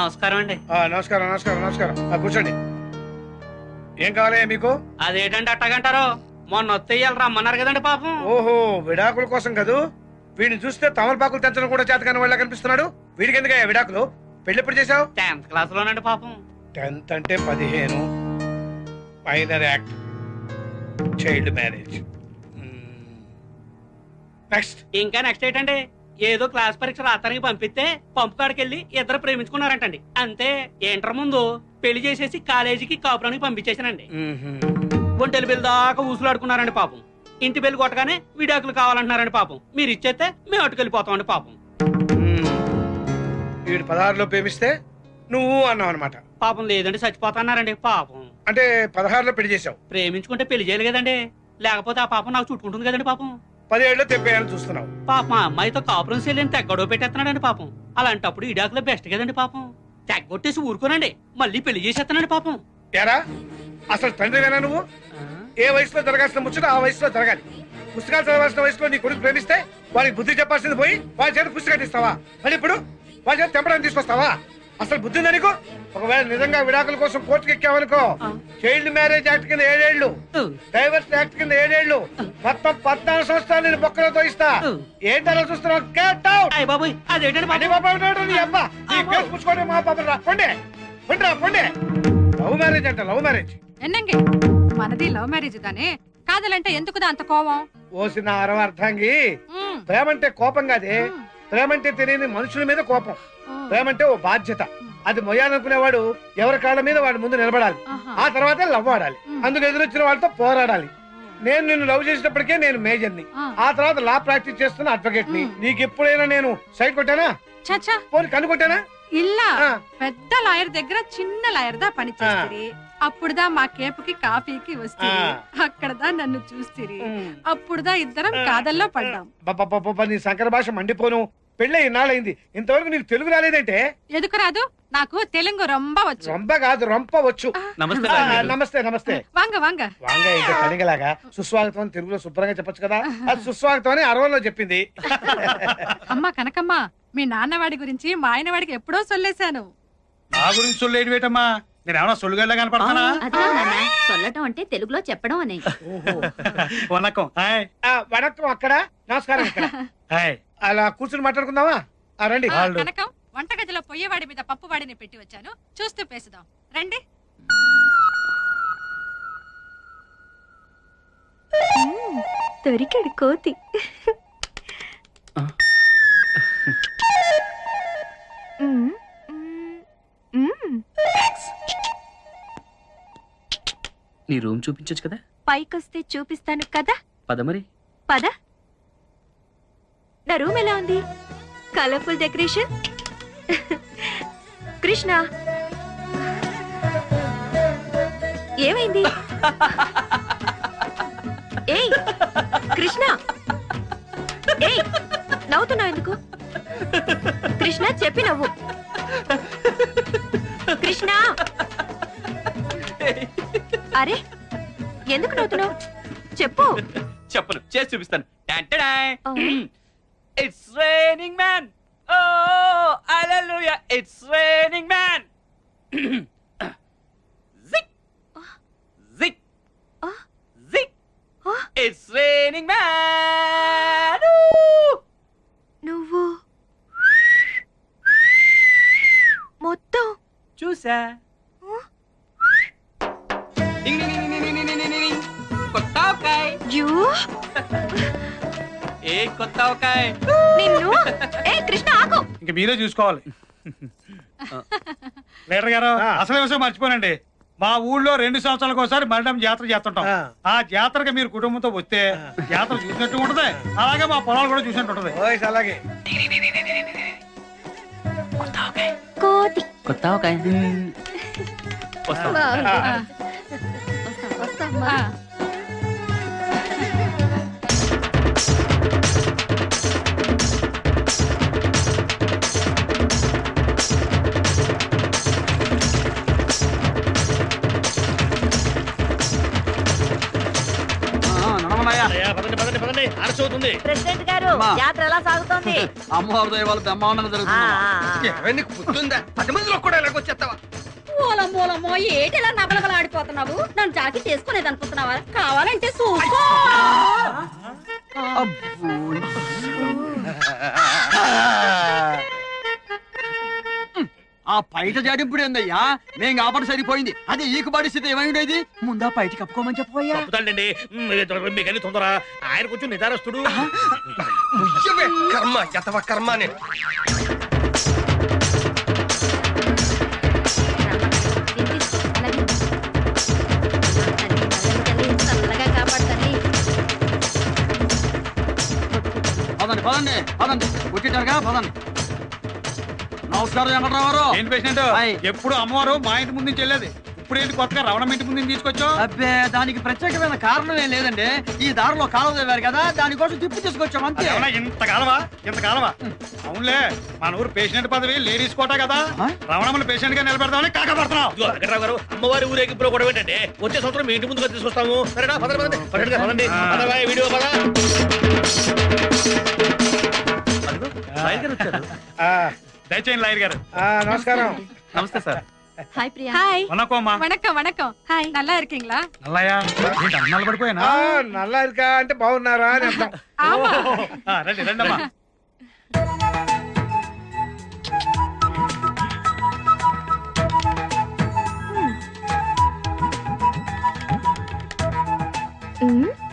నమస్కారం అండి. నమస్కారం నమస్కారం నమస్కారం. కూర్చోండి. ఏం కావాలి మీకు? అదేంటంటే అట్టగంటారు, మొన్న వత్తేయాలి రమ్మన్నారు కదండి పాపం. ఓహో, విడాకుల కోసం కదూ. వీడిని చూస్తే తమలపాకులు తెచ్చడం కూడా చేతకాని వాళ్ళ కనిపిస్తున్నాడు. వీడికి ఎందుకయ్యా విడాకులు? పెళ్లి ఎప్పుడు చేసావు? 10th క్లాస్ లోనండి పాపం. 10th అంటే 15. Minor act, child marriage. Next. ఇంకా నెక్స్ట్ ఏంటండి, ఏదో క్లాస్ పరీక్ష రాత్రికి పంపిస్తే పంపు కాడికి వెళ్ళి ఇద్దరు ప్రేమించుకున్నారంటండి. అంతే. ఇంటర్ ముందు పెళ్లి చేసేసి కాలేజీకి కాపురానికి పంపించేసానండి. ఒంటెలు బిల్ దాకా ఊసులాడుకున్నారండి పాపం. ఇంటి బిల్లు కొట్టగానే విడాకులు కావాలంటున్నారండి పాపం. మీరు ఇచ్చేస్తే మేము అటుకెళ్ళిపోతామండి పాపం. వీడు 16లో ప్రేమిస్తే నువ్వు అన్నావు అనమాట. పాపం లేదండి, చచ్చిపోతున్నారండి పాపం. అంటే 16లో పెళ్లి చేసావు. ప్రేమించుకుంటే పెళ్లి చేయాలి కదండి, లేకపోతే ఆ పాపం నాకు చుట్టుకుంటుంది కదండి పాపం. 17లో తెప్పేయాలని చూస్తున్నావు. పాపం ఆ అమ్మాయితో కాపురం చేయలేని తెగ్గొడవ పెట్టేస్తున్నాడండి పాపం. అలాంటప్పుడు ఇడాకులో బెస్ట్ కదండి పాపం. తెగ్గొట్టేసి ఊరుకోనండి, మళ్ళీ పెళ్లి చేసేస్తున్నాడు పాపం. ఎరా, అసలు తండ్రివేనా నువ్వు? ఏ వయసులో జరగాల్సిన ముచ్చట ఆ వయసులో జరగాలి. పుస్తకాలు చదవాల్సిన వయసులో నీ కొడుకు ప్రేమిస్తే వాడికి బుద్ధి చెప్పాల్సింది పోయి వాళ్ళ చేత పుస్తకాలు ఇస్తావా? మరి ఇప్పుడు వాళ్ళ చేత తెంపడానికి తీసుకొస్తావా? అసలు బుద్ధి ఉందా నీకు? ఒకవేళ నిజంగా విడాకుల కోసం కోర్టుకు ఎక్కావనుకో, చైల్డ్ మ్యారేజ్ యాక్ట్ కింద 7 ఏళ్లు, డైవర్స్ యాక్ట్ కింద 7 ఏళ్లు, మొత్తం 14 సంవత్సరాలు నేను బొక్కలతో ఇస్తా. ఏంటలా చూస్తున్నావు? Get out. బాబోయ్, అదేంటండి నీ అబ్బా, నీ కేసు పుచ్చుకోండి మా పాపం. రా పొండే పొండే. లవ్ మ్యారేజ్ అంట, లవ్ మ్యారేజ్. ఎన్నంగి మనది లవ్ మ్యారేజ్ దానే, కాదలంటే ఎందుకుదా అంత కోపం? ఓసిన అర్థంగి, ప్రేమంటే కోపం కాదే. ప్రేమంటే తెలియని మనుషుల మీద కోపం. ప్రేమంటే ఓ బాధ్యత. అది మొయ్యాలనుకునేవాడు ఎవరి కాళ్ళ మీద వాడి ముందు నిలబడాలి. ఆ తర్వాత లవ్ ఆడాలి. అందుకు ఎదురొచ్చిన వాళ్ళతో పోరాడాలి. నేను నిన్ను లవ్ చేసేటప్పటికే నేను మేజర్ని, ఆ తర్వాత లా ప్రాక్టీస్ చేస్తున్న అడ్వకేట్ ని. నీకు ఎప్పుడైనా నేను సైడ్ కొట్టానా? పోనీ కనుకొట్టానా? ఇల్లా పెద్ద లాయర్ దగ్గర చిన్న లాయర్ దా పని చేస్తుంది. అప్పుడుదా మా కేపుకి కాఫీకి వస్తే అక్కడదా నన్ను చూస్తిరి. అప్పుడుదా ఇద్దరం కాదల్లో పడ్డాం. నీ సంకర భాష మండిపోను. పెళ్ళి ఇన్నాళ్ళైంది, ఇంతవరకు నీకు తెలుగు రాలేదంటే? ఎందుకు రాదు? నాకు తెలుగు రొంబ వచ్చు. రొంబ కాదు, రొంప వచ్చు. నమస్తే నమస్తే. వాంగ వాంగ వాంగ ఏంటో కనిగలాగా సుస్వాగతం అని తెలుగులో శుభ్రంగా చెప్పొచ్చు కదా. అది సుస్వాగతం అని 60లో చెప్పింది. అమ్మా కనకమ్మ, మీ నాన్నవాడి గురించి మా ఆయనవాడికి ఎప్పుడో సొల్లేశాను. నా గురించి సొల్లేడు వేటమ్మా? నేనేమన్నా సొల్లుగల్లా కనపడతానా? సొల్లటం అంటే తెలుగులో చెప్పడం అని. వనకం. వనకం అక్కడ, నమస్కారం ఇక్కడ. అలా కూర్చుని మాట్లాడుకుందామా? రండి. కనకం, వంటగదిలో పొయ్యేవాడి మీద పప్పువాడిని పెట్టి వచ్చాను, చూస్తూ పేసుదాం రండి. దొరికాడు కోతి. నీ రూమ్ చూపించచ్చు కదా? పైకొస్తే చూపిస్తాను కదా. పద మరి. పద. నా రూమ్ ఎలా ఉంది? Colourful decoration. కృష్ణ, ఏమైంది? ఏయ్ కృష్ణ, ఏయ్ నవ్వుతున్నావు ఎందుకు? కృష్ణ చెప్పి నవ్వు. కృష్ణ, అరే ఎందుకు నవ్వుతున్నావు? చెప్పు. చెప్పను, చేసి చూపిస్తాను. It's raining man. Oh hallelujah, it's raining man. జిక్ జిక్ జిక్, ఇట్స్ రైనింగ్ మ్యాన్. నువ్వు మొత్తం చూసా. కొత్త ఆవకాయ. ఏ కొత్త ఆవకాయ? నిన్ను. ఏ కృష్ణ ఆగు. ఇంక మీరే చూసుకోవాలి. లీడర్ గారు, అసలు విషయం మర్చిపోనండి. మా ఊళ్ళో 2 సంవత్సరాలకు ఒకసారి మరణం జాతర చేస్తుంటాం. ఆ జాతరకి మీరు కుటుంబంతో వస్తే జాతర చూసినట్టు ఉంటది, అలాగే మా పొలాలు కూడా చూసినట్టు ఉంటది. అలాగే. కోతి. కొత్త ఆవకాయ. పదండి పదండి పదండి. ఆర్చవుతుంది. ప్రెసిడెంట్ గారు యాత్ర ఎలా సాగుతోంది? అమ్మవారి దైవాలు బ్రహ్మాండంగా జరుగుతుంది. ఏమైనా నీకు బుద్ధుందా? 10 మందిలో కూడా ఎలాగొచ్చేస్తావా? మూలమూలమో ఏటిలా నబలబల ఆడిపోతున్నావు? నన్ను జాకి చేసుకునేది అనుకుంటున్నావా? కావాలంటే చూసుకో. ఆ పైట జాడింపుడు ఏందయ్యా? మేం కాబట్టి సరిపోయింది. అదే ఈకు పరిస్థితి ఏమైండేది? ముందా పైట కప్పుకోమని చెప్పబోయా. తప్పుతాడండి మీకన్నీ తొందర. ఆయన కొంచెం నిదారస్తుడు. కర్మ యతవ కర్మ అని. చల్లగా కాపాడుతాను. పదండి పదండి పదండి, కూర్చుంటారుగా పదండి. నమస్కారం వెంకట్రావు. ఏంటి పేషెంట్? హాయ్. ఎప్పుడు అమ్మవారు మా ఇంటి ముందు నుంచి వెళ్ళేది, ఇప్పుడు ఏంటి కొత్తగా రవణం ఇంటి ముందు నుంచి తీసుకొచ్చా? అబ్బే, దానికి ప్రత్యేకమైన కారణం ఏం లేదండి. ఈ దారిలో కాలువ తవ్వారు కదా, దానికోసం తిప్పి తీసుకొచ్చాం అంతే. ఇంతకాలమా? అవునులే, మన ఊరు పేషెంట్ పదవి లేడీస్ కోటా కదా, రవణమ్మని పేషెంట్ గా నిలబెడదామని కాకపడుతున్నావు. వెంకట్రావు గారు, అమ్మవారి ఊరేగింపులో కూడా ఏంటంటే వచ్చే సంవత్సరం మీ ఇంటి ముందుగా తీసుకొస్తాము. సరేనా? పదండి పదండి పదండి. పదవా వీడియో పద. దయచేయండి లాయర్ గారు. నమస్కారం. నమస్తే సార్. హాయ్ ప్రియా. హాయ్ వనకం అమ్మా. వణకం వణకం. హాయ్. நல்லா இருக்கீங்களா? నల్లయ్య ఏంటి అన్నాలు పడిపోయానా? నల్లా ఇరుకా అంటే బాగున్నారా అని అర్థం. ஆமா. రండి రండి అమ్మా.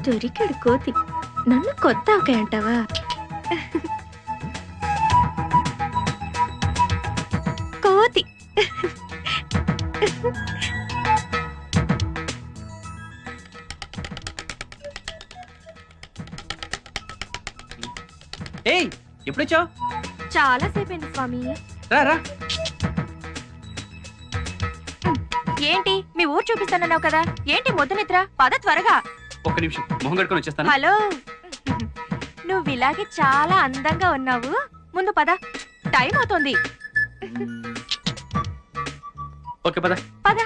దొరికాడు కోతి. నన్ను కొత్త ఒక అంటావా? కోతి. ఏయ్, ఎప్పుడొచ్చావు? చాలా సేపైంది స్వామి. రా రా. ఏంటి మీ ఊరు చూపిస్తానన్నావు కదా, ఏంటి మొద్దు నిద్ర? పద త్వరగా. ఒక్క నిమిషం, మొహం కడుకొని వచ్చేస్తాను. హలో, నువ్వు ఇలాగే చాలా అందంగా ఉన్నావు. ముందు పద, టైం అవుతోంది. ఓకే పద. పద.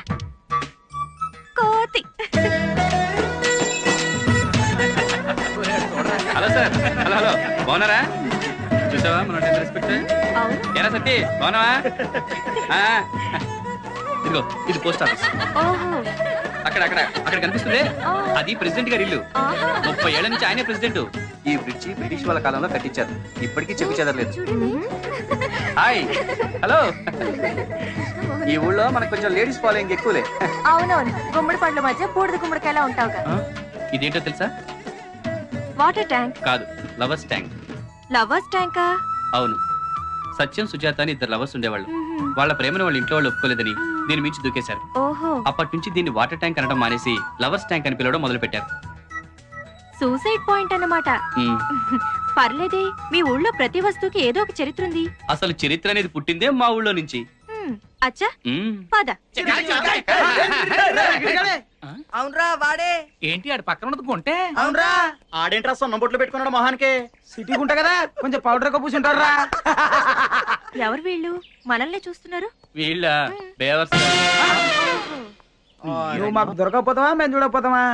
కోతి. Hello sir. హలో హలో, బాగున్నారా? చూసావా మన రెస్పెక్ట్? అవును. ఏరా సత్తి, బాగున్నావా? ఇదిగో ఇది పోస్ట్ ఆఫీస్. ఓహో. అక్కడ అక్కడ అక్కడ కనిపిస్తుంది, అది ప్రెసిడెంట్ గారి ఇల్లు. ఆహా. 30 ఏళ్ల నుంచి ఆయనే ప్రెసిడెంట్. ఈ బ్రిడ్జి బ్రిటిష్ వాళ్ళ కాలంలో కట్టించారు, ఇప్పటికీ చెప్పి చెదరలేదు. చూడండి. హాయ్. హలో. ఈ ఊళ్ళో మనకు కొంచెం లేడీస్ ఫాలోయింగ్ ఎక్కువలే. అవునవును, గుమ్మడి పండ్ల మధ్య బూడిద గుమ్మడికాయలా ఉంటావుగా. ఇదేంటో తెలుసా? Water tank. కాదు, లవర్స్ ట్యాంక్. లవర్స్ ట్యాంకా? అవును. సత్యం సుజాత అని 2 లవర్స్ ఉండేవాళ్ళు. వాళ్ళ ప్రేమను వాళ్ళ ఇంట్లో వాళ్ళు ఒప్పుకోలేదని దీని మించి దూకేశారు. ఓహో. అప్పటి నుంచి దీన్ని వాటర్ ట్యాంక్ అనడం మానేసి లవర్స్ ట్యాంక్ అని పిలవడం మొదలు పెట్టారు. సూసైడ్ పాయింట్ అన్నమాట. పర్లేదే, మీ ఊళ్ళో ప్రతి వస్తువుకి ఏదో ఒక చరిత్ర ఉంది. అసలు చరిత్ర అనేది పుట్టిందే మా ఊళ్ళో నుంచి. అచ్చా, పద. అవునరా వాడే. ఏంటి ఆడు పక్కన ఉన్నది కొంటే? అవునరా. ఆడేంట్రా సొన్న బొట్లు పెట్టుకున్నాడు మొహానికి? సిటీ గుంట కదా, కొంచెం పౌడర్ పూసుంటారా? ఎవరు వీళ్ళు? మనల్ని చూస్తున్నారు. వీళ్ళ బేవర్స్. నువ్వు మాకు దొరకకపోతావా, మేము చూడకపోతావా?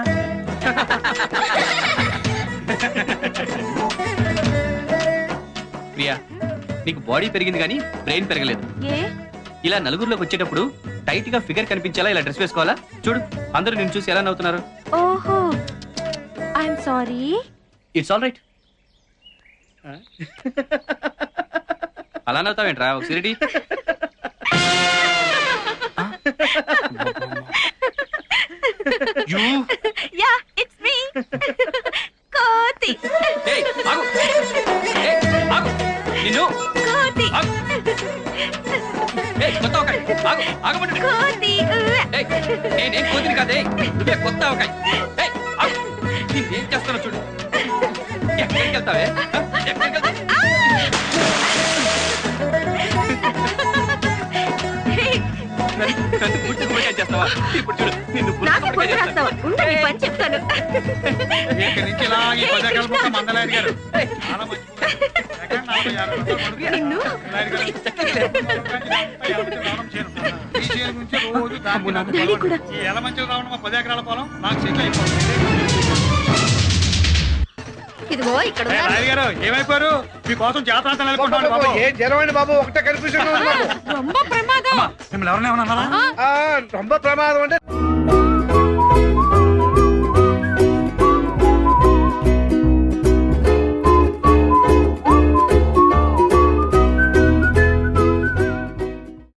ప్రియా, నీకు బాడీ పెరిగింది కానీ బ్రెయిన్ పెరగలేదు. ఏ? ఇలా నలుగురిలోకి వచ్చేటప్పుడు టైట్ గా ఫిగర్ కనిపించేలా ఇలా డ్రెస్ వేసుకోవాలా? చూడు, అందరూ నిన్ను చూసి ఎలా నవ్వుతున్నారు. ఓహో, I'm sorry. It's all right. అలా నవ్వుతావేంట్రా? ఒకసారి యా, ఇట్స్ మీ. కోతి. నిన్ను కోతి. కొత్త అవకాయ ఆగమంటే కోతి. నేనేం కోతిని కాదే, నువ్వే కొత్త అవకాయ. నేనేం చేస్తానో చూడు. ఎక్కడికి వెళ్తావే? ఎక్కడికి వెళ్తావు? నన్ను పుట్టి గుమ్మడికాయ చేస్తావా? ఇప్పుడు చూడు, నిన్ను నాకు పొద్దు రాస్తావా? ఉండు, నీ పని చెప్తాను. ఇక్కడి నుంచి ఇలా ఈ 10 ఎకరాల మొత్తం మందలాయర్ గారు. చాలా మంచి ఎకరం 40-50 రూపాయలు. నిన్ను లాయర్ గారు. ఈ చేను నుంచి రోజు దానికి నాకు డాడీ కూడా. ఈ ఎలమంచిలో రావడం 10 ఎకరాల పొలం నాకు సెటిల్ అయిపోతుంది. ఇదిగో ఇక్కడ ఏ, ఉన్నారు. రాయుడు గారు ఏమైపోయారు మీకోసం జాతర అంతా నెలకొంటాను బాబు ఏ జరమండి బాబు, ఒకటే కన్ఫ్యూజన్ ఉంది మాకు. రొంబ ప్రమాదం. అమ్మా, మిమ్మల్ని ఎవరైనా ఏమన్నా అన్నారా? రొంబ ప్రమాదం అంటే